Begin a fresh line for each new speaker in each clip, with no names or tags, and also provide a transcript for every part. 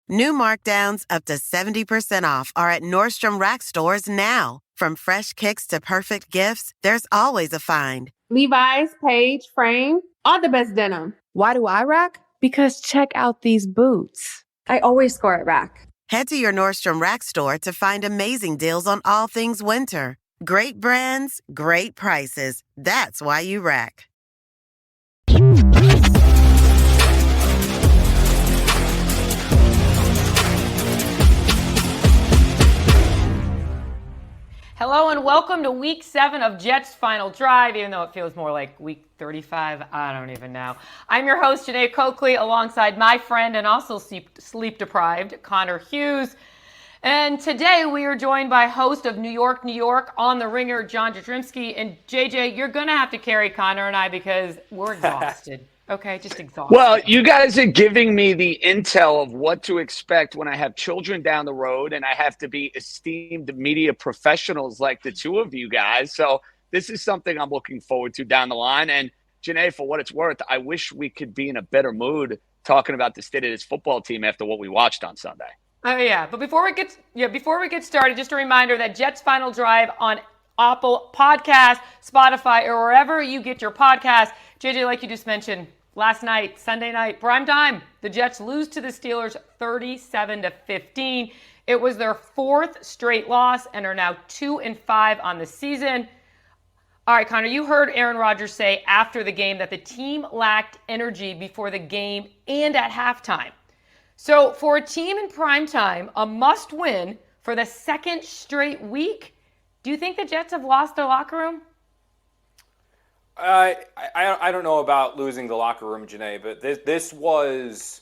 New markdowns up to 70% off are at Nordstrom Rack stores now. From fresh kicks to perfect gifts, there's always a find.
Levi's, Page, Frame, all the best denim.
Why do I Rack? Because check out these boots.
I always score at Rack.
Head to your Nordstrom Rack store to find amazing deals on all things winter. Great brands, great prices. That's why you Rack.
Hello and welcome to Week 7 of Jets Final Drive, even though it feels more like Week 35. I don't even know. I'm your host, Jeane Coakley, alongside my friend and also sleep-deprived, Connor Hughes. And today we are joined by host of New York, New York, On the Ringer, Jastremski. And JJ, you're going to have to carry Connor and I because we're exhausted. Okay, just exhausted.
Well, you guys are giving me the intel of what to expect when I have children down the road and I have to be esteemed media professionals like the two of you guys. So this is something I'm looking forward to down the line. And Jeane, for what it's worth, I wish we could be in a better mood talking about the state of this football team after what we watched on Sunday.
Oh yeah, but before we get started, just a reminder that Jets Final Drive on Apple Podcast, Spotify, or wherever you get your podcast. JJ, like you just mentioned, last night, Sunday night, prime time, the Jets lose to the Steelers 37-15. It was their fourth straight loss and are now 2-5 on the season. All right, Connor, you heard Aaron Rodgers say after the game that the team lacked energy before the game and at halftime. So for a team in prime time, a must-win for the second straight week, do you think the Jets have lost their locker room?
I don't know about losing the locker room, Jeane, but this was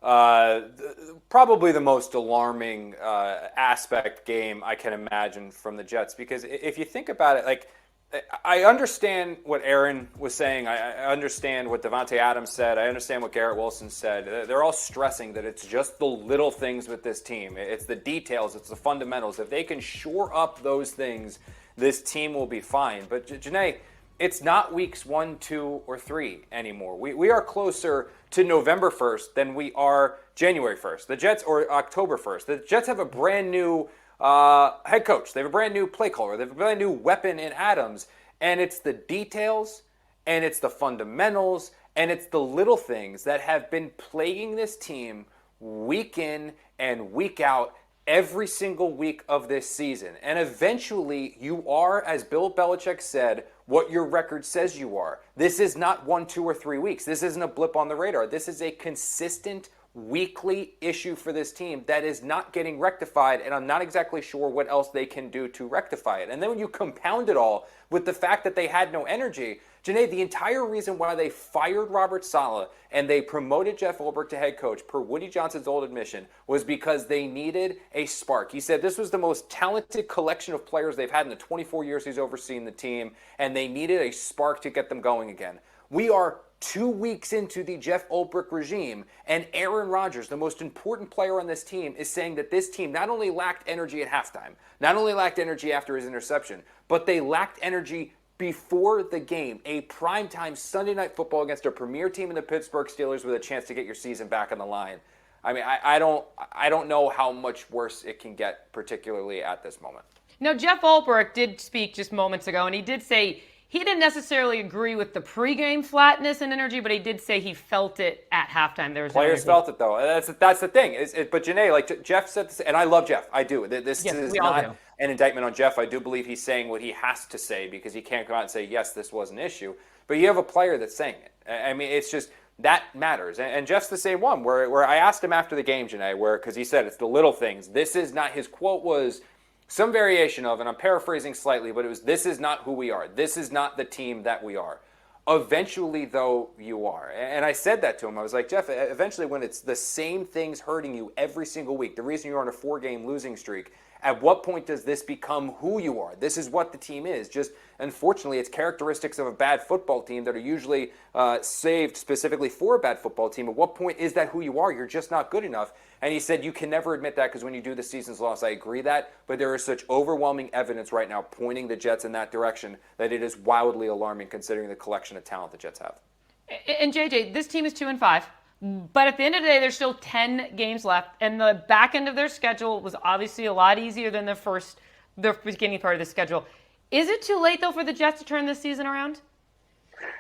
probably the most alarming aspect game I can imagine from the Jets. Because if you think about it, like, I understand what Aaron was saying. I understand what Davante Adams said. I understand what Garrett Wilson said. They're all stressing that it's just the little things with this team. It's the details. It's the fundamentals. If they can shore up those things, this team will be fine. But Jeane, it's not weeks 1, 2, or 3 anymore. We are closer to November 1st than we are January 1st. The Jets, or October 1st. The Jets have a brand new head coach. They have a brand new play caller. They have a brand new weapon in Adams. And it's the details, and it's the fundamentals, and it's the little things that have been plaguing this team week in and week out every single week of this season. And eventually, you are, as Bill Belichick said, what your record says you are. This is not 1, 2, or 3 weeks. This isn't a blip on the radar. This is a consistent weekly issue for this team that is not getting rectified, and I'm not exactly sure what else they can do to rectify it. And then when you compound it all with the fact that they had no energy, Jeane, the entire reason why they fired Robert Saleh and they promoted Jeff Ulbrich to head coach, per Woody Johnson's old admission, was because they needed a spark. He said this was the most talented collection of players they've had in the 24 years he's overseen the team, and they needed a spark to get them going again. We are 2 weeks into the Jeff Ulbrich regime, and Aaron Rodgers, the most important player on this team, is saying that this team not only lacked energy at halftime, not only lacked energy after his interception, but they lacked energy before the game, a primetime Sunday night football against a premier team in the Pittsburgh Steelers with a chance to get your season back on the line. I mean, I don't know how much worse it can get, particularly at this moment.
Now, Jeff Ulbrich did speak just moments ago, and he did say he didn't necessarily agree with the pregame flatness and energy, but he did say he felt it at halftime. There was
Players felt it, though. That's the thing. But Jeane, like Jeff said, this, and I love Jeff. I do. This is not an indictment on Jeff. I do believe he's saying what he has to say because he can't come out and say, yes, this was an issue. But you have a player that's saying it. I mean, it's just that matters. And Jeff's the same one where I asked him after the game, Jeane, because he said it's the little things. This is not, his quote was some variation of, and I'm paraphrasing slightly, but it was, this is not who we are. This is not the team that we are. Eventually, though, you are. And I said that to him. I was like, Jeff, eventually when it's the same things hurting you every single week, the reason you're on a 4-game losing streak, at what point does this become who you are? This is what the team is. Just, unfortunately, it's characteristics of a bad football team that are usually saved specifically for a bad football team. At what point is that who you are? You're just not good enough. And he said you can never admit that because when you do the season's loss, I agree that, but there is such overwhelming evidence right now pointing the Jets in that direction that it is wildly alarming considering the collection of talent the Jets have.
And JJ, this team is 2-5. But at the end of the day, there's still 10 games left, and the back end of their schedule was obviously a lot easier than the beginning part of the schedule. Is it too late, though, for the Jets to turn this season around?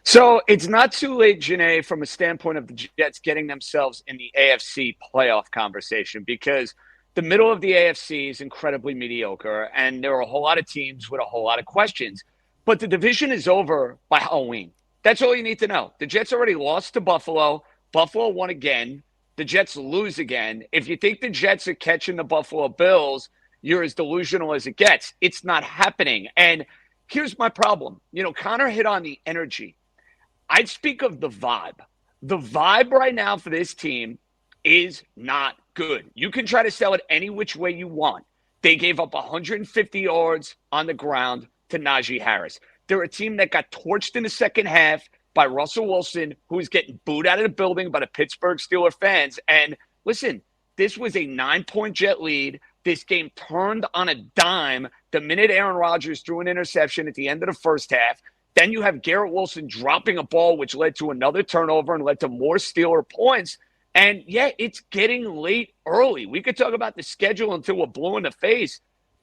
So it's not too late, Jeane, from a standpoint of the Jets getting themselves in the AFC playoff conversation, because the middle of the AFC is incredibly mediocre, and there are a whole lot of teams with a whole lot of questions. But the division is over by Halloween. That's all you need to know. The Jets already lost to Buffalo. Buffalo won again. The Jets lose again. If you think the Jets are catching the Buffalo Bills, you're as delusional as it gets. It's not happening. And here's my problem. Connor hit on the energy. I'd speak of the vibe. The vibe right now for this team is not good. You can try to sell it any which way you want. They gave up 150 yards on the ground to Najee Harris. They're a team that got torched in the second half by Russell Wilson, who was getting booed out of the building by the Pittsburgh Steelers fans. And listen, this was a 9-point Jet lead. This game turned on a dime the minute Aaron Rodgers threw an interception at the end of the first half. Then you have Garrett Wilson dropping a ball, which led to another turnover and led to more Steeler points. And, yeah, it's getting late early. We could talk about the schedule until we're blue in the face.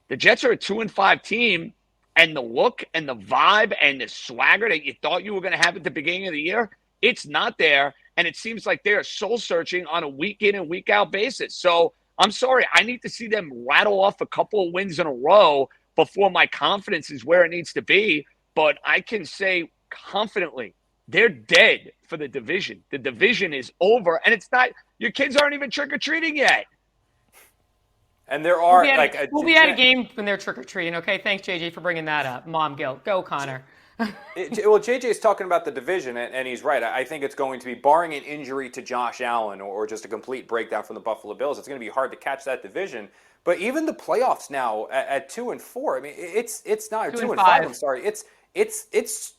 The Jets are a 2-5 team, and the look and the vibe and the swagger that you thought you were going to have at the beginning of the year, it's not there. And it seems like they're soul-searching on a week-in and week-out basis. So I'm sorry. I need to see them rattle off a couple of wins in a row before my confidence is where it needs to be. But I can say confidently, they're dead for the division. The division is over, and it's not – your kids aren't even trick-or-treating yet.
And there are
we'll be at a game when they're trick-or-treating, okay? Thanks, JJ, for bringing that up. Mom guilt. Go, Connor.
Well, JJ's talking about the division, and he's right. I think it's going to be, barring an injury to Josh Allen or just a complete breakdown from the Buffalo Bills, it's going to be hard to catch that division. But even the playoffs now at 2-4, I mean, it's not 2-5. I'm sorry. It's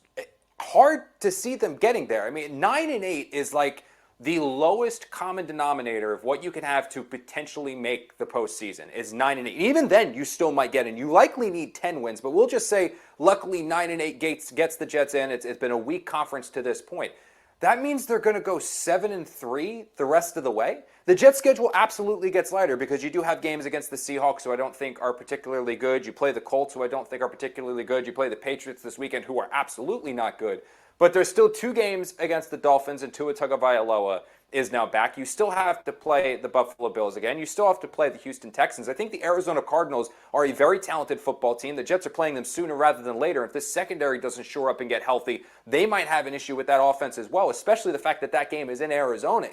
hard to see them getting there. I mean, 9-8 is like the lowest common denominator of what you can have to potentially make the postseason is 9-8. Even then, you still might get in. You likely need 10 wins, but we'll just say, luckily, 9-8 gets the Jets in. It's been a weak conference to this point. That means they're going to go 7-3 the rest of the way. The Jets' schedule absolutely gets lighter because you do have games against the Seahawks, who I don't think are particularly good. You play the Colts, who I don't think are particularly good. You play the Patriots this weekend, who are absolutely not good. But there's still 2 games against the Dolphins, and Tua Tagovailoa is now back. You still have to play the Buffalo Bills again. You still have to play the Houston Texans. I think the Arizona Cardinals are a very talented football team. The Jets are playing them sooner rather than later. If this secondary doesn't shore up and get healthy, they might have an issue with that offense as well, especially the fact that that game is in Arizona.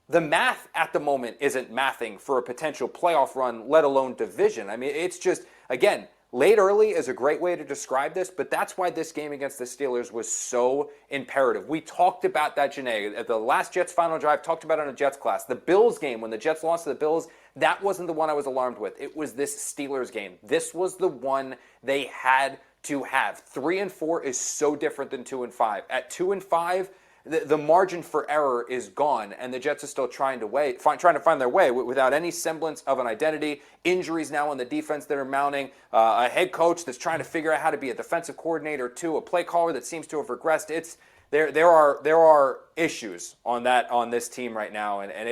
The math at the moment isn't mathing for a potential playoff run, let alone division. I mean, it's just, again, late early is a great way to describe this, but that's why this game against the Steelers was so imperative. We talked about that, Jeane. At the last Jets final drive, talked about it on a Jets class. The Bills game, when the Jets lost to the Bills, that wasn't the one I was alarmed with. It was this Steelers game. This was the one they had to have. 3-4 is so different than 2-5. At 2-5, the margin for error is gone, and the Jets are still trying to find their way without any semblance of an identity. Injuries now on the defense that are mounting. A head coach that's trying to figure out how to be a defensive coordinator too. A play caller that seems to have regressed. There are issues on this team right now, and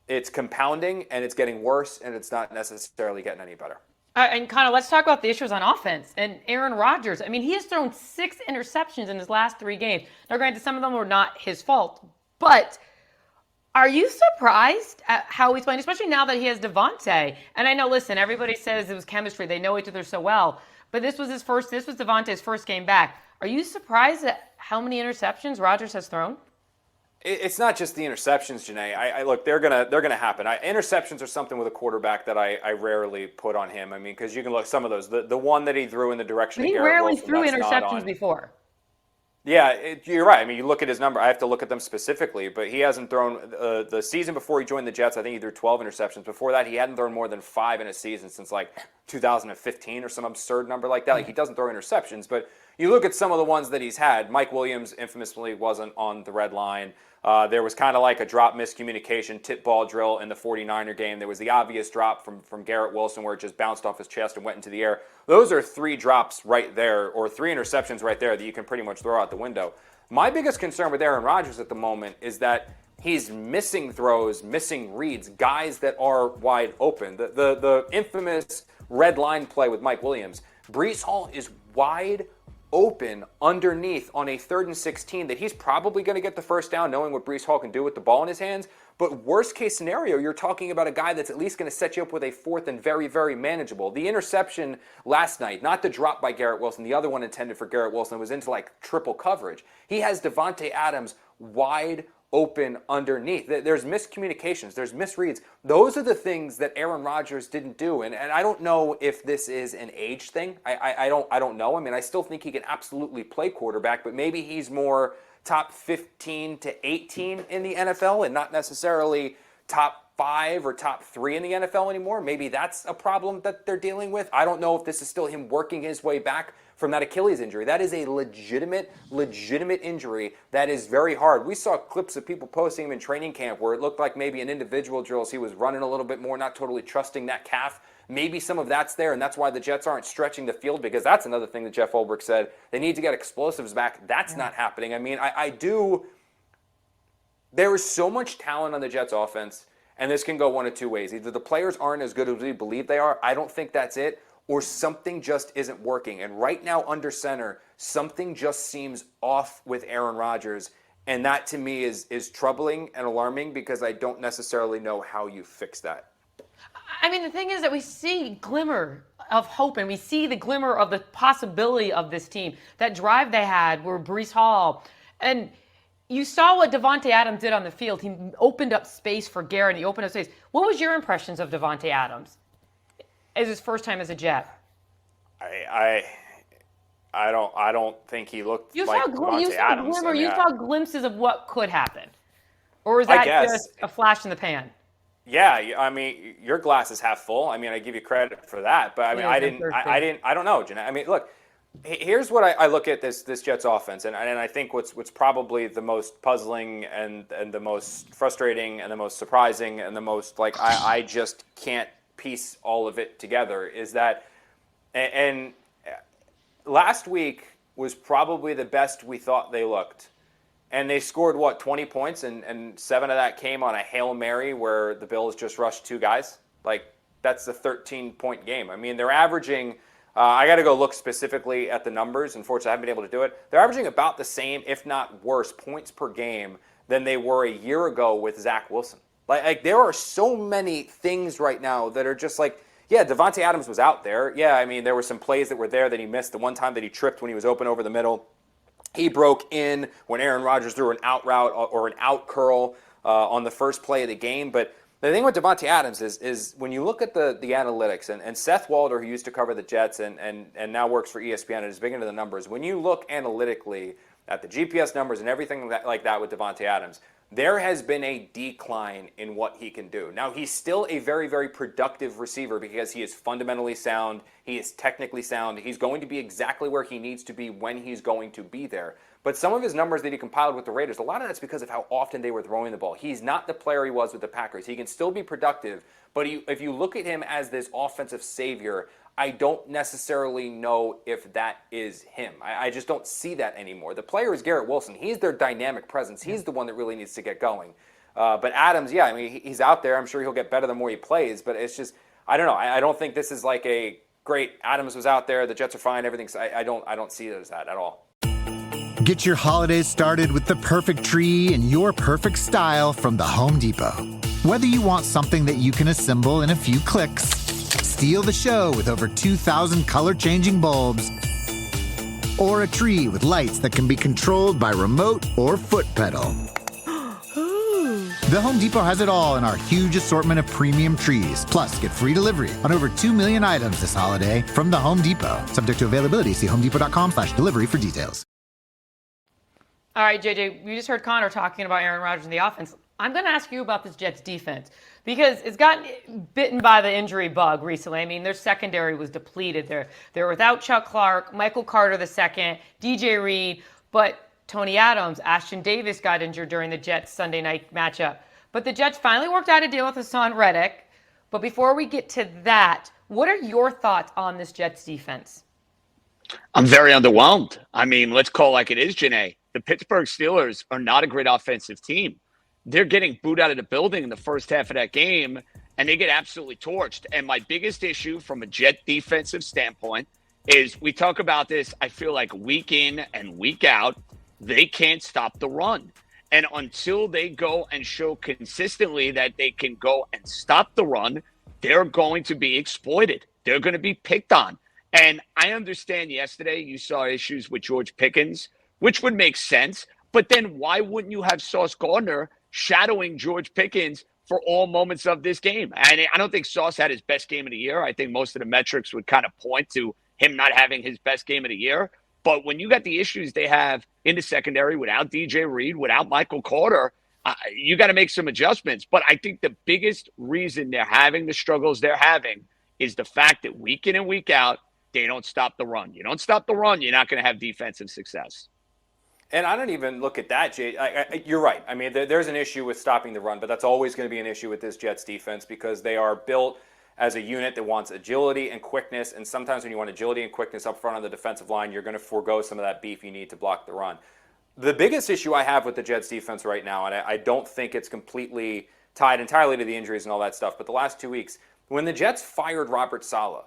it's compounding, and it's getting worse, and it's not necessarily getting any better.
And Connor, let's talk about the issues on offense. And Aaron Rodgers, I mean, he has thrown 6 interceptions in his last 3 games. Now, granted, some of them were not his fault. But are you surprised at how he's playing, especially now that he has Davante? And I know, listen, everybody says it was chemistry. They know each other so well. But this was Davante's first game back. Are you surprised at how many interceptions Rodgers has thrown?
It's not just the interceptions, Jeane. I look, they're gonna happen. Interceptions are something with a quarterback that I rarely put on him. I mean, because you can look some of those. The one that he threw in the direction of Garrett Wilson,
he rarely threw interceptions before.
Yeah, you're right. I mean, you look at his number. I have to look at them specifically, but he hasn't thrown the season before he joined the Jets. I think he threw 12 interceptions. Before that, he hadn't thrown more than 5 in a season since like 2015 or some absurd number like that. Like, he doesn't throw interceptions, but you look at some of the ones that he's had. Mike Williams infamously wasn't on the red line. There was kind of like a drop miscommunication, tip ball drill in the 49er game. There was the obvious drop from Garrett Wilson where it just bounced off his chest and went into the air. Those are 3 drops right there, or 3 interceptions right there that you can pretty much throw out the window. My biggest concern with Aaron Rodgers at the moment is that he's missing throws, missing reads, guys that are wide open. The infamous red line play with Mike Williams. Breece Hall is wide open underneath on a 3rd and 16 that he's probably going to get the first down knowing what Breece Hall can do with the ball in his hands. But worst case scenario, you're talking about a guy that's at least going to set you up with a 4th and very, very manageable. The interception last night, not the drop by Garrett Wilson, the other one intended for Garrett Wilson, was into like triple coverage. He has Davante Adams wide open underneath. There's miscommunications. There's misreads. Those are the things that Aaron Rodgers didn't do. And I don't know if this is an age thing. I don't know. I mean, I still think he can absolutely play quarterback, but maybe he's more top 15 to 18 in the NFL and not necessarily top 5 or top 3 in the NFL anymore. Maybe that's a problem that they're dealing with. I don't know if this is still him working his way back from that Achilles injury. That is a legitimate injury that is very hard. We saw clips of people posting him in training camp where it looked like maybe in individual drills he was running a little bit more, not totally trusting that calf. Maybe some of that's there, and that's why the Jets aren't stretching the field, because that's another thing that Jeff Ulbrich said. They need to get explosives back. That's not happening. I mean, there is so much talent on the Jets offense, and this can go one of two ways. Either the players aren't as good as we believe they are. I don't think that's it. Or something just isn't working. And right now under center, something just seems off with Aaron Rodgers. And that to me is troubling and alarming because I don't necessarily know how you fix that.
I mean, the thing is that we see glimmer of hope and we see the glimmer of the possibility of this team. That drive they had were Breece Hall. And you saw what Davante Adams did on the field. He opened up space for Garrett. He opened up space. What was your impressions of Davante Adams as his first time as a Jet?
I don't think he looked like Davante Adams.
You saw glimpses of what could happen. Or was that just a flash in the pan?
Yeah, I mean, your glass is half full. I mean, I give you credit for that, but I mean, I don't know, Jeane. I mean, look, here's what I look at this Jets offense, and I think what's probably the most puzzling and the most frustrating and the most surprising and the most like I just can't piece all of it together is that, and last week was probably the best we thought they looked. And they scored, 20 points, and 7 of that came on a Hail Mary where the Bills just rushed 2 guys. Like, that's a 13-point game. I mean, they're averaging, I got to go look specifically at the numbers. Unfortunately, I haven't been able to do it. They're averaging about the same, if not worse, points per game than they were a year ago with Zach Wilson. Like there are so many things right now that are just like, yeah, Davante Adams was out there. Yeah, I mean, there were some plays that were there that he missed. The one time that he tripped when he was open over the middle. He broke in when Aaron Rodgers threw an out route or an out curl on the first play of the game. But the thing with Davante Adams is when you look at the analytics, and Seth Walder, who used to cover the Jets and now works for ESPN and is big into the numbers, when you look analytically at the GPS numbers and everything like that with Davante Adams, there has been a decline in what he can do. Now, he's still a very, very productive receiver because he is fundamentally sound. He is technically sound. He's going to be exactly where he needs to be when he's going to be there. But some of his numbers that he compiled with the Raiders, a lot of that's because of how often they were throwing the ball. He's not the player he was with the Packers. He can still be productive, but if you look at him as this offensive savior, I don't necessarily know if that is him. I just don't see that anymore. The player is Garrett Wilson. He's their dynamic presence. He's the one that really needs to get going. But Adams, yeah, I mean, he's out there. I'm sure he'll get better the more he plays. But it's just, I don't know. I don't think this is like a great Adams was out there. The Jets are fine. Everything's. I don't see it as that at all.
Get your holidays started with the perfect tree in your perfect style from the Home Depot. Whether you want something that you can assemble in a few clicks, steal the show with over 2,000 color-changing bulbs, or a tree with lights that can be controlled by remote or foot pedal. The Home Depot has it all in our huge assortment of premium trees. Plus, get free delivery on over 2 million items this holiday from the Home Depot. Subject to availability. See homedepot.com/delivery for details.
All right, JJ, we just heard Connor talking about Aaron Rodgers and the offense. I'm going to ask you about this Jets defense because it's gotten bitten by the injury bug recently. I mean, their secondary was depleted. They're without Chuck Clark, Michael Carter II, DJ Reed, but Tony Adams, Ashton Davis got injured during the Jets Sunday night matchup. But the Jets finally worked out a deal with Hasson Reddick. But before we get to that, what are your thoughts on this Jets defense?
I'm very underwhelmed. I mean, let's call like it is, Jeane. the Pittsburgh Steelers are not a great offensive team. They're getting booed out of the building in the first half of that game, and they get absolutely torched. And my biggest issue from a Jet defensive standpoint is we talk about this, I feel like week in and week out, they can't stop the run. And until they go and show consistently that they can go and stop the run, they're going to be exploited. They're going to be picked on. And I understand yesterday you saw issues with George Pickens, which would make sense. But then why wouldn't you have Sauce Gardner shadowing George Pickens for all moments of this game? And I don't think Sauce had his best game of the year. I think most of the metrics would kind of point to him not having his best game of the year. But when you got the issues they have in the secondary without DJ Reed, without Michael Carter, you got to make some adjustments. But I think the biggest reason they're having the struggles they're having is the fact that week in and week out, they don't stop the run. You don't stop the run, you're not going to have defensive success.
And I don't even look at that, Jay. You're right. I mean, there's an issue with stopping the run, but that's always going to be an issue with this Jets defense because they are built as a unit that wants agility and quickness. And sometimes when you want agility and quickness up front on the defensive line, you're going to forego some of that beef you need to block the run. The biggest issue I have with the Jets defense right now, and I don't think it's completely tied entirely to the injuries and all that stuff, but the last 2 weeks, when the Jets fired Robert Saleh,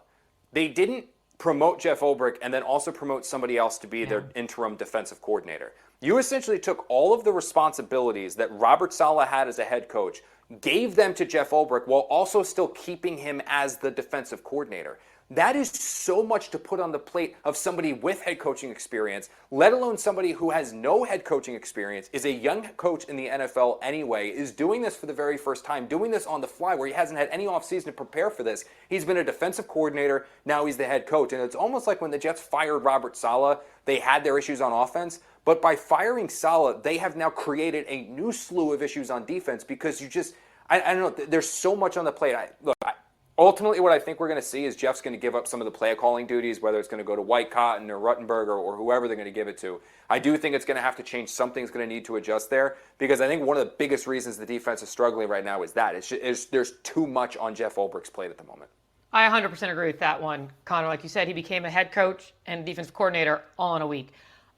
they didn't promote Jeff Ulbrich and then also promote somebody else to be their interim defensive coordinator. You essentially took all of the responsibilities that Robert Saleh had as a head coach, gave them to Jeff Ulbrich while also still keeping him as the defensive coordinator. That is so much to put on the plate of somebody with head coaching experience, let alone somebody who has no head coaching experience, is a young coach in the NFL anyway, is doing this for the very first time, doing this on the fly where he hasn't had any offseason to prepare for this. He's been a defensive coordinator, now he's the head coach. And it's almost like when the Jets fired Robert Saleh, they had their issues on offense. But by firing Saleh, they have now created a new slew of issues on defense because I don't know, there's so much on the plate. Ultimately, what I think we're going to see is Jeff's going to give up some of the play calling duties, whether it's going to go to White Cotton or Ruttenberg or whoever they're going to give it to. I do think it's going to have to change. Something's going to need to adjust there because I think one of the biggest reasons the defense is struggling right now is that. There's too much on Jeff Ulbrich's plate at the moment.
I 100% agree with that one, Connor. Like you said, he became a head coach and defensive coordinator all in a week.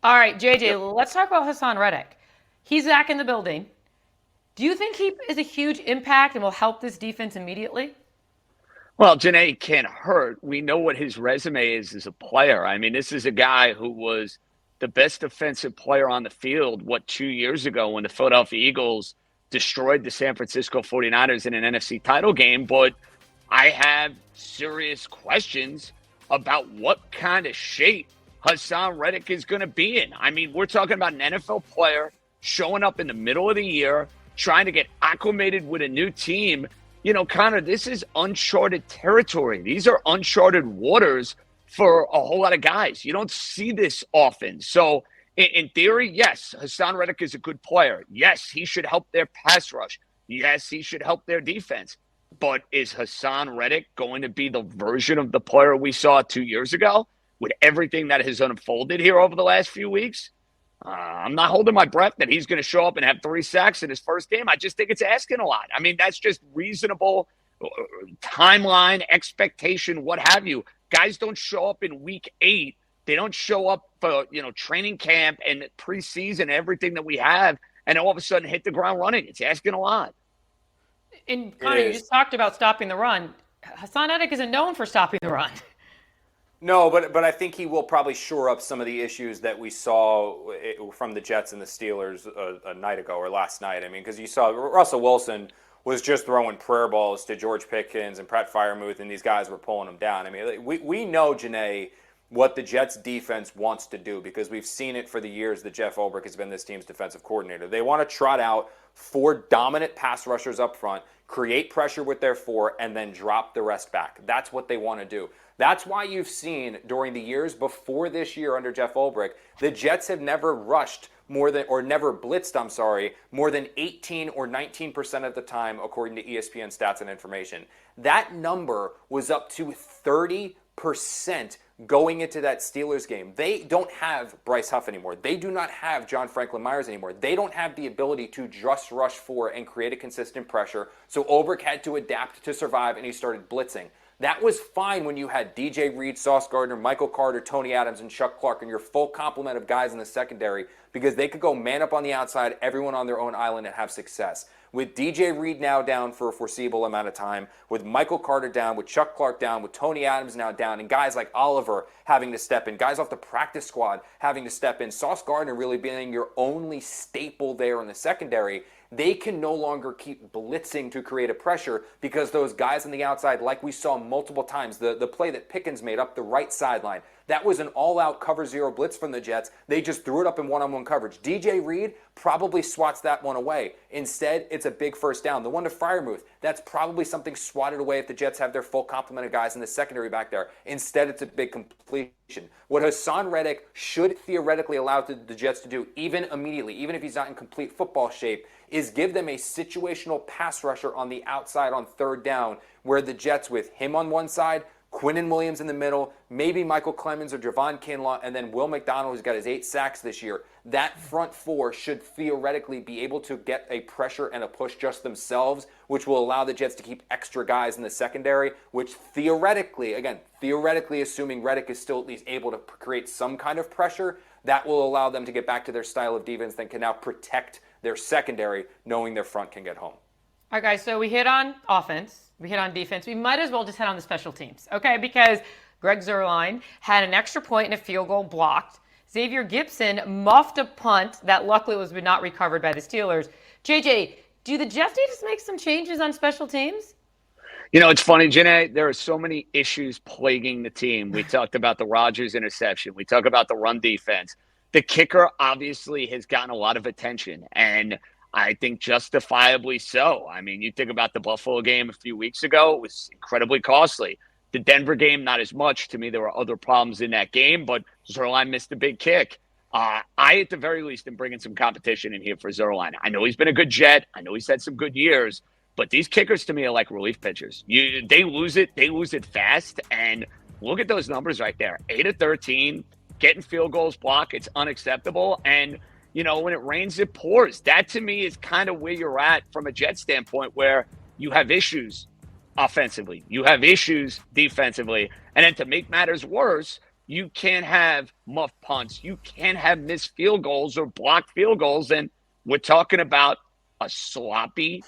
All right, JJ, let's talk about Hasson Reddick. He's back in the building. Do you think he is a huge impact and will help this defense immediately?
Well, Jeane can't hurt. We know what his resume is as a player. I mean, this is a guy who was the best defensive player on the field, 2 years ago when the Philadelphia Eagles destroyed the San Francisco 49ers in an NFC title game. But I have serious questions about what kind of shape Hasson Reddick is going to be in. I mean, we're talking about an NFL player showing up in the middle of the year, trying to get acclimated with a new team. You know, Connor, this is uncharted territory. These are uncharted waters for a whole lot of guys. You don't see this often. So in theory, yes, Hasson Reddick is a good player. Yes, he should help their pass rush. Yes, he should help their defense. But is Hasson Reddick going to be the version of the player we saw 2 years ago with everything that has unfolded here over the last few weeks? I'm not holding my breath that he's going to show up and have 3 sacks in his first game. I just think it's asking a lot. I mean, that's just reasonable timeline, expectation, what have you. Guys don't show up in week 8. They don't show up for, training camp and preseason, everything that we have, and all of a sudden hit the ground running. It's asking a lot.
And Connor, you just talked about stopping the run. Hasson Reddick isn't known for stopping the run.
No, but I think he will probably shore up some of the issues that we saw from the Jets and the Steelers a night ago or last night. I mean, because you saw Russell Wilson was just throwing prayer balls to George Pickens and Pratt Freiermuth, and these guys were pulling them down. I mean, we know, Jeane, what the Jets defense wants to do because we've seen it for the years that Jeff Ulbrich has been this team's defensive coordinator. They want to trot out 4 dominant pass rushers up front, create pressure with their 4, and then drop the rest back. That's what they want to do. That's why you've seen during the years before this year under Jeff Ulbrich, the Jets have never rushed never blitzed, more than 18 or 19% of the time, according to ESPN stats and information. That number was up to 30% going into that Steelers game. They don't have Bryce Huff anymore. They do not have John Franklin Myers anymore. They don't have the ability to just rush 4 and create a consistent pressure. So Ulbrich had to adapt to survive, and he started blitzing. That was fine when you had DJ Reed, Sauce Gardner, Michael Carter, Tony Adams, and Chuck Clark, and your full complement of guys in the secondary, because they could go man up on the outside, everyone on their own island, and have success. With DJ Reed now down for a foreseeable amount of time, with Michael Carter down, with Chuck Clark down, with Tony Adams now down, and guys like Oliver having to step in, guys off the practice squad having to step in, Sauce Gardner really being your only staple there in the secondary, they can no longer keep blitzing to create a pressure, because those guys on the outside, like we saw multiple times, the play that Pickens made up the right sideline, that was an all-out cover zero blitz from the Jets. They just threw it up in one-on-one coverage. DJ Reed probably swats that one away. Instead, it's a big first down. The one to Freiermuth, that's probably something swatted away if the Jets have their full complement of guys in the secondary back there. Instead, it's a big completion. What Hasson Reddick should theoretically allow the Jets to do, even immediately, even if he's not in complete football shape, is give them a situational pass rusher on the outside on third down, where the Jets, with him on one side, Quinnen Williams in the middle, maybe Michael Clemens or Javon Kinlaw, and then Will McDonald, who's got his 8 sacks this year. That front four should theoretically be able to get a pressure and a push just themselves, which will allow the Jets to keep extra guys in the secondary, which theoretically, again, theoretically assuming Reddick is still at least able to create some kind of pressure, that will allow them to get back to their style of defense that can now protect their secondary, knowing their front can get home.
All right, guys, so we hit on offense. We hit on defense. We might as well just hit on the special teams, okay? Because Greg Zuerlein had an extra point and a field goal blocked. Xavier Gipson muffed a punt that luckily was not recovered by the Steelers. JJ, do the Jets need to make some changes on special teams?
You know, it's funny, Jeane, there are so many issues plaguing the team. We talked about the Rodgers interception. We talk about the run defense. The kicker obviously has gotten a lot of attention, and I think justifiably so. I mean, you think about the Buffalo game a few weeks ago, it was incredibly costly. The Denver game, not as much. To me, there were other problems in that game, but Zuerlein missed a big kick. I, at the very least, am bringing some competition in here for Zuerlein. I know he's been a good Jet. I know he's had some good years, but these kickers to me are like relief pitchers. They lose it fast, and look at those numbers right there. 8 of 13, getting field goals blocked, it's unacceptable, and you know, when it rains, it pours. That, to me, is kind of where you're at from a Jet standpoint, where you have issues offensively. You have issues defensively. And then to make matters worse, you can't have muff punts. You can't have missed field goals or blocked field goals. And we're talking about a sloppy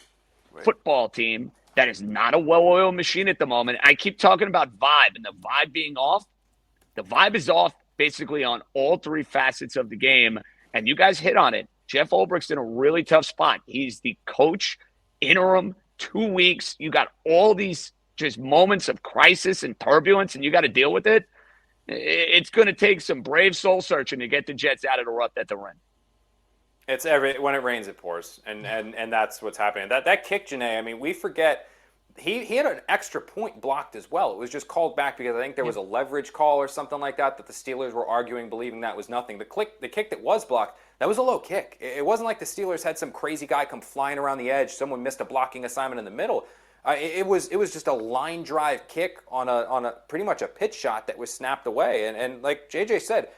football team that is not a well-oiled machine at the moment. I keep talking about vibe, and the vibe being off. The vibe is off basically on all 3 facets of the game. And you guys hit on it. Jeff Ulbricht's in a really tough spot. He's the coach, interim, 2 weeks. You got all these just moments of crisis and turbulence, and you got to deal with it. It's going to take some brave soul searching to get the Jets out of the rut that they're in.
It's when it rains, it pours, and that's what's happening. That kick, Jeane, I mean, we forget. He had an extra point blocked as well. It was just called back because I think there was a leverage call or something like that the Steelers were arguing, believing that was nothing. The kick that was blocked, that was a low kick. It wasn't like the Steelers had some crazy guy come flying around the edge. Someone missed a blocking assignment in the middle. It was just a line drive kick on a pretty much a pitch shot that was snapped away. And like JJ said,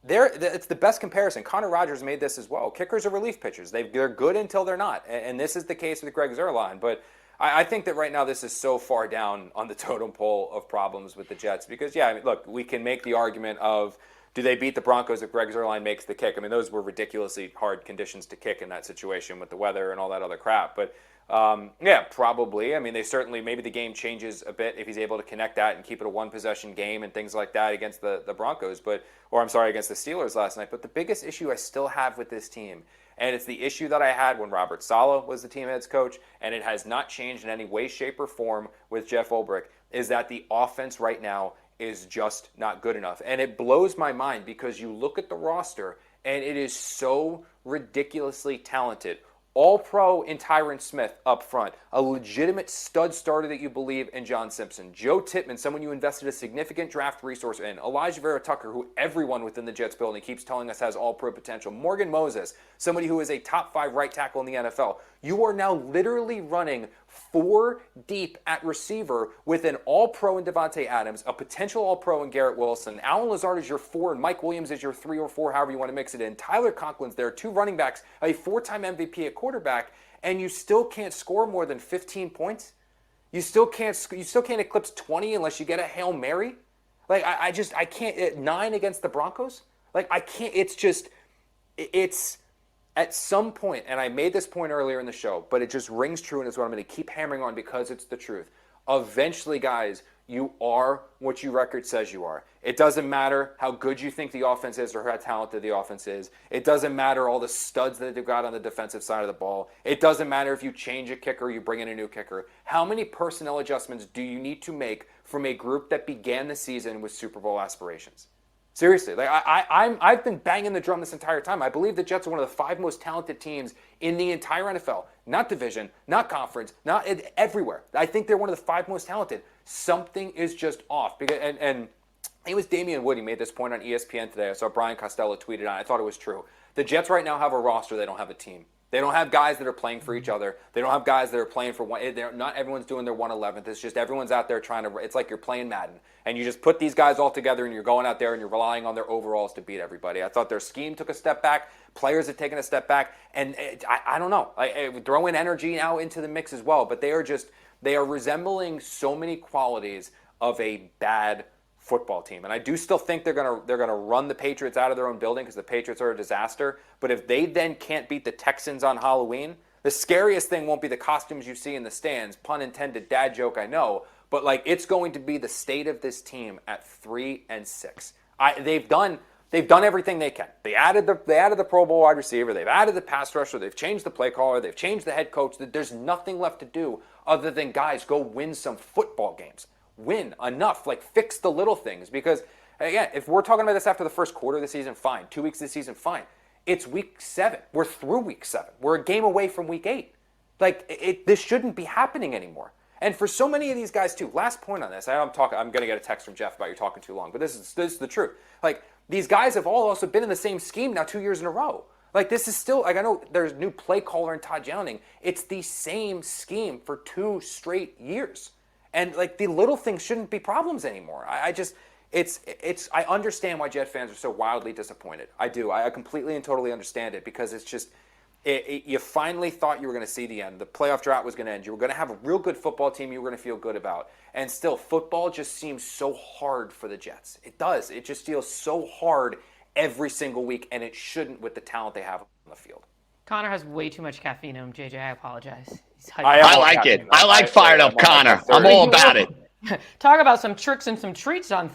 it's the best comparison. Connor Rogers made this as well. Kickers are relief pitchers. They're good until they're not. And this is the case with Greg Zuerlein. But I think that right now this is so far down on the totem pole of problems with the Jets because, yeah, I mean, look, we can make the argument of do they beat the Broncos if Greg Zuerlein makes the kick? I mean, those were ridiculously hard conditions to kick in that situation with the weather and all that other crap. But, yeah, probably. I mean, they certainly, maybe the game changes a bit if he's able to connect that and keep it a one-possession game and things like that against the Broncos, against the Steelers last night. But the biggest issue I still have with this team, and it's the issue that I had when Robert Saleh was the team head coach, and it has not changed in any way, shape, or form with Jeff Ulbrich, is that the offense right now is just not good enough. And it blows my mind because you look at the roster, and it is so ridiculously talented. All-pro in Tyron Smith up front, a legitimate stud starter that you believe in John Simpson. Joe Tippmann, someone you invested a significant draft resource in. Elijah Vera Tucker, who everyone within the Jets building keeps telling us has all-pro potential. Morgan Moses, somebody who is a top 5 right tackle in the NFL. You are now literally running 4 deep at receiver with an all-pro in Davante Adams, a potential all-pro in Garrett Wilson. Alan Lazard is your 4, and Mike Williams is your 3 or 4, however you want to mix it in. Tyler Conklin's there, 2 running backs, a 4-time MVP at quarterback, and you still can't score more than 15 points? You still can't eclipse 20 unless you get a Hail Mary. Like, I can't. 9 against the Broncos? Like, I can't. It's at some point, and I made this point earlier in the show, but it just rings true, and it's what I'm going to keep hammering on because it's the truth. Eventually, guys, you are what your record says you are. It doesn't matter how good you think the offense is or how talented the offense is. It doesn't matter all the studs that they've got on the defensive side of the ball. It doesn't matter if you change a kicker or you bring in a new kicker. How many personnel adjustments do you need to make from a group that began the season with Super Bowl aspirations? Seriously, like I've been banging the drum this entire time. I believe the Jets are one of the 5 most talented teams in the entire NFL. Not division, not conference, not everywhere. I think they're one of the 5 most talented. Something is just off. Because and it was Damian Wood. He made this point on ESPN today. I saw Brian Costello tweeted on it. I thought it was true. The Jets right now have a roster. They don't have a team. They don't have guys that are playing for each other. They don't have guys that are playing for one. Not everyone's doing their 111th. It's just everyone's out there trying to. It's like you're playing Madden, and you just put these guys all together, and you're going out there and you're relying on their overalls to beat everybody. I thought their scheme took a step back. Players have taken a step back, and I don't know. Throw in energy now into the mix as well, but they are resembling so many qualities of a bad football team. And I do still think they're gonna run the Patriots out of their own building because the Patriots are a disaster. But if they then can't beat the Texans on Halloween, the scariest thing won't be the costumes you see in the stands. Pun intended, dad joke, I know. But like it's going to be the state of this team at 3-6. They've done everything they can. They added the Pro Bowl wide receiver. They've added the pass rusher. They've changed the play caller. They've changed the head coach. There's nothing left to do other than guys go win some football games. Win enough, like fix the little things. Because again, if we're talking about this after the first quarter of the season, fine. 2 weeks of the season, fine. It's week 7. We're through week 7. We're a game away from week 8. Like this shouldn't be happening anymore. And for so many of these guys too. Last point on this. I'm going to get a text from Jeff about you talking too long, but this is the truth. Like these guys have all also been in the same scheme now 2 years in a row. Like this is still like I know there's new play caller in Todd Downing. It's the same scheme for 2 straight years. And like the little things shouldn't be problems anymore. I understand why Jet fans are so wildly disappointed. I do. I completely and totally understand it because it's just you finally thought you were going to see the end. The playoff drought was going to end. You were going to have a real good football team you were going to feel good about. And still, football just seems so hard for the Jets. It does. It just feels so hard every single week, and it shouldn't with the talent they have on the field.
Connor has way too much caffeine in him, JJ. I apologize.
I like it. I like fired up Connor. I'm all about it.
Talk about some tricks and some treats on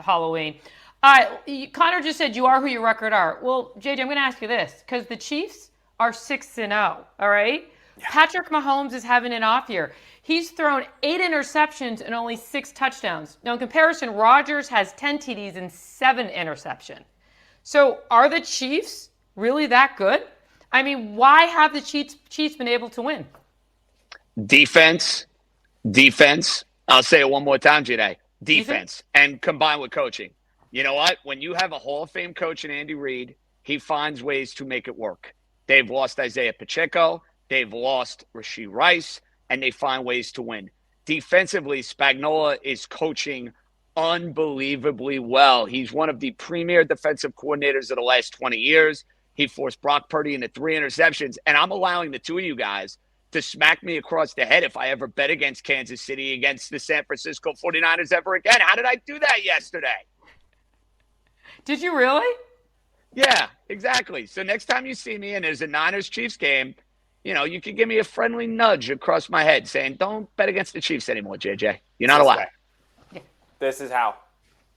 Halloween. Connor just said you are who your record are. Well, JJ, I'm going to ask you this because the Chiefs are 6-0. All right. Yeah. Patrick Mahomes is having an off year. He's thrown 8 interceptions and only 6 touchdowns. Now, in comparison, Rodgers has 10 TDs and 7 interceptions. So, are the Chiefs really that good? I mean, why have the Chiefs been able to win?
Defense. I'll say it one more time today. Defense and combined with coaching. You know what? When you have a Hall of Fame coach in Andy Reid, he finds ways to make it work. They've lost Isaiah Pacheco. They've lost Rashee Rice. And they find ways to win. Defensively, Spagnuolo is coaching unbelievably well. He's one of the premier defensive coordinators of the last 20 years. He forced Brock Purdy into 3 interceptions. And I'm allowing the 2 of you guys to smack me across the head if I ever bet against Kansas City against the San Francisco 49ers ever again. How did I do that yesterday?
Did you really?
Yeah, exactly. So next time you see me and there's a Niners-Chiefs game, you know, you can give me a friendly nudge across my head saying, don't bet against the Chiefs anymore, JJ. You're not allowed.
This is how.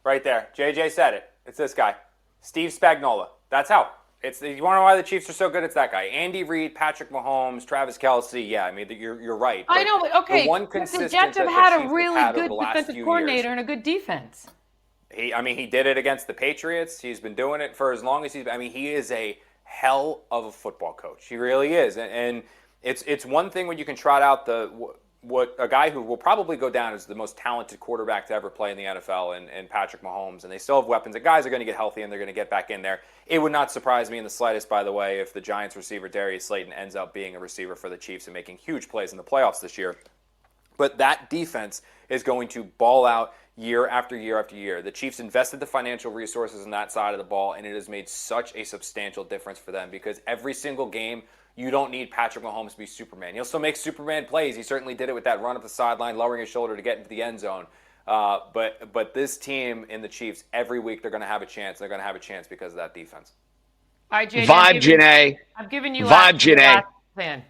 Right there. JJ said it. It's this guy. Steve Spagnuolo. That's how. You want to know why the Chiefs are so good? It's that guy. Andy Reid, Patrick Mahomes, Travis Kelce. Yeah, I mean, you're right.
I know, but okay. The Jets have had a really good defensive coordinator and a good defense.
He did it against the Patriots. He's been doing it for as long as he is a hell of a football coach. He really is. And it's one thing when you can trot out what a guy who will probably go down as the most talented quarterback to ever play in the NFL and Patrick Mahomes, and they still have weapons. The guys are going to get healthy and they're going to get back in there. It would not surprise me in the slightest, by the way, if the Giants receiver Darius Slayton ends up being a receiver for the Chiefs and making huge plays in the playoffs this year. But that defense is going to ball out year after year after year. The Chiefs invested the financial resources on that side of the ball, and it has made such a substantial difference for them because every single game You don't need Patrick Mahomes to be Superman. He'll still make Superman plays. He certainly did it with that run up the sideline, lowering his shoulder to get into the end zone. But this team in the Chiefs, every week they're going to have a chance. They're going to have a chance because of that defense.
All right, JJ,
Vibe, Jeane.
I'm giving you
Vibe, Jeane.
plan.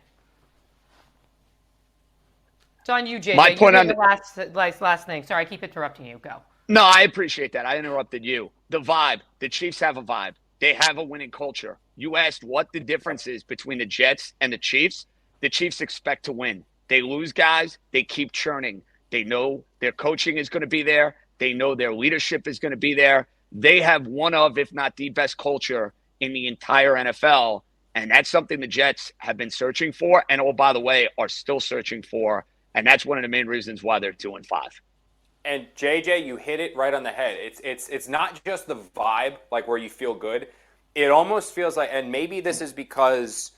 It's on you, JJ.
My point on the
last thing. Sorry, I keep interrupting you. Go.
No, I appreciate that. I interrupted you. The vibe. The Chiefs have a vibe. They have a winning culture. You asked what the difference is between the Jets and the Chiefs. The Chiefs expect to win. They lose guys. They keep churning. They know their coaching is going to be there. They know their leadership is going to be there. They have one of, if not the best culture in the entire NFL. And that's something the Jets have been searching for. And, oh, by the way, are still searching for. And that's one of the main reasons why they're 2-5.
And JJ, you hit it right on the head. It's not just the vibe, like where you feel good. It almost feels like, and maybe this is because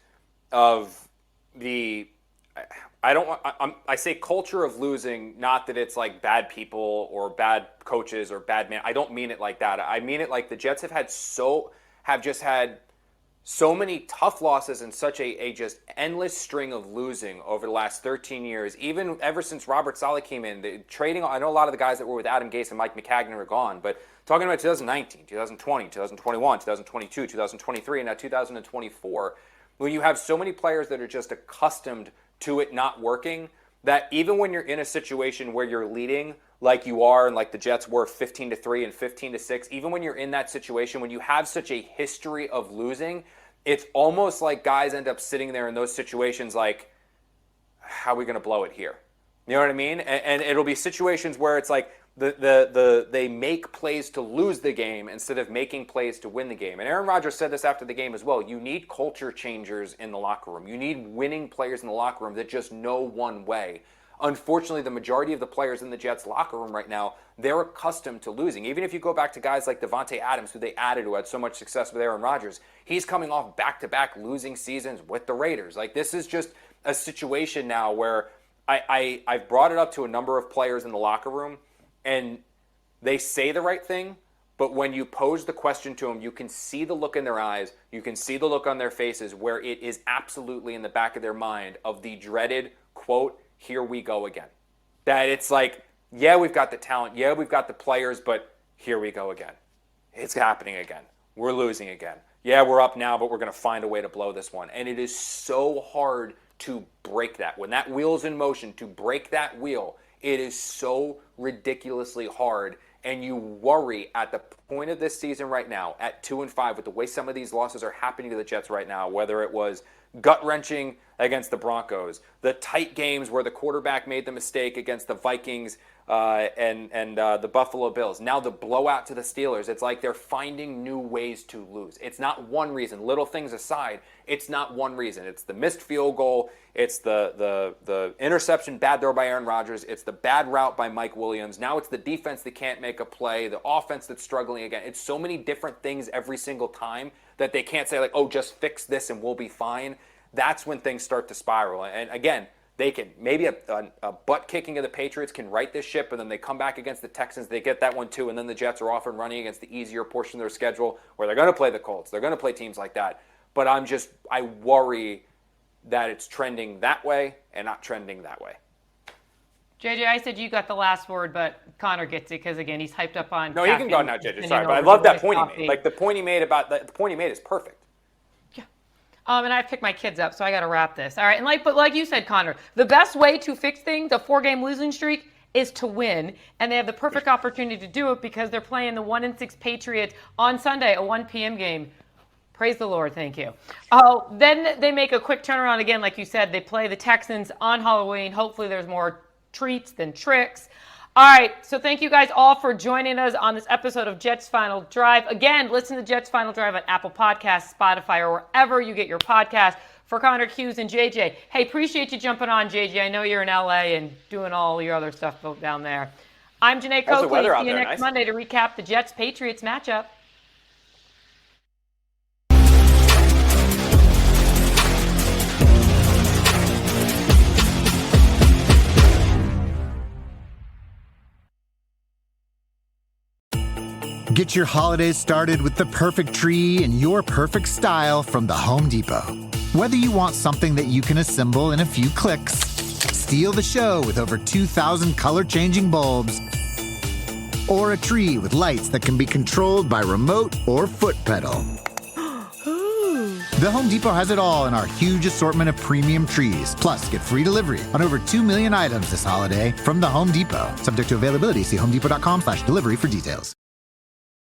of the, I say culture of losing, not that it's like bad people or bad coaches or bad man. I don't mean it like that. I mean it like the Jets have just had so many tough losses and such a just endless string of losing over the last 13 years, even ever since Robert Saleh came in. I know a lot of the guys that were with Adam Gase and Mike McCagnon are gone, but talking about 2019, 2020, 2021, 2022, 2023, and now 2024, when you have so many players that are just accustomed to it not working, that even when you're in a situation where you're leading like you are and like the Jets were 15-3 and 15-6, even when you're in that situation, when you have such a history of losing, it's almost like guys end up sitting there in those situations like, how are we going to blow it here? You know what I mean? And it'll be situations where it's like they make plays to lose the game instead of making plays to win the game. And Aaron Rodgers said this after the game as well. You need culture changers in the locker room. You need winning players in the locker room that just know one way. Unfortunately, the majority of the players in the Jets locker room right now, they're accustomed to losing. Even if you go back to guys like Davante Adams, who they added, who had so much success with Aaron Rodgers, he's coming off back-to-back losing seasons with the Raiders. Like, this is just a situation now where I've brought it up to a number of players in the locker room, and they say the right thing, but when you pose the question to them, you can see the look in their eyes, you can see the look on their faces where it is absolutely in the back of their mind of the dreaded, quote, here we go again. That it's like, yeah, we've got the talent. Yeah, we've got the players, but here we go again. It's happening again. We're losing again. Yeah, we're up now, but we're going to find a way to blow this one. And it is so hard to break that. When that wheel's in motion, to break that wheel, it is so ridiculously hard. And you worry at the point of this season right now, at 2-5, with the way some of these losses are happening to the Jets right now, whether it was gut-wrenching against the Broncos, the tight games where the quarterback made the mistake against the Vikings and the Buffalo Bills. Now the blowout to the Steelers. It's like they're finding new ways to lose. It's not one reason. Little things aside, it's not one reason. It's the missed field goal. It's the interception, bad throw by Aaron Rodgers. It's the bad route by Mike Williams. Now it's the defense that can't make a play, the offense that's struggling again. It's so many different things every single time that they can't say like, oh, just fix this and we'll be fine. That's when things start to spiral. And again, they can, maybe a butt kicking of the Patriots can right this ship, and then they come back against the Texans, they get that one too, and then the Jets are off and running against the easier portion of their schedule where they're going to play the Colts. They're going to play teams like that. But I worry that it's trending that way and not trending that way.
JJ, I said you got the last word, but Connor gets it because, again, he's hyped up on.
No, he can go now, JJ. Sorry, but I love that point he made. Like, the point he made is perfect.
Yeah. And I picked my kids up, so I got to wrap this. All right. And like you said, Connor, the best way to fix things, a 4-game losing streak, is to win. And they have the perfect opportunity to do it because they're playing the 1-6 Patriots on Sunday, a 1 p.m. game. Praise the Lord. Thank you. Oh, then they make a quick turnaround again. Like you said, they play the Texans on Halloween. Hopefully there's more treats than tricks. All right, so thank you guys all for joining us on this episode of Jets Final Drive. Again, listen to Jets Final Drive on Apple Podcasts, Spotify, or wherever you get your podcast. For Connor, Hughes, and JJ. Hey, appreciate you jumping on, JJ. I know you're in LA and doing all your other stuff down there. I'm Jeane Coakley. See you next Monday to recap the Jets-Patriots matchup.
Get your holidays started with the perfect tree in your perfect style from the Home Depot. Whether you want something that you can assemble in a few clicks, steal the show with over 2,000 color-changing bulbs, or a tree with lights that can be controlled by remote or foot pedal. The Home Depot has it all in our huge assortment of premium trees. Plus, get free delivery on over 2 million items this holiday from the Home Depot. Subject to availability, see homedepot.com/delivery for details.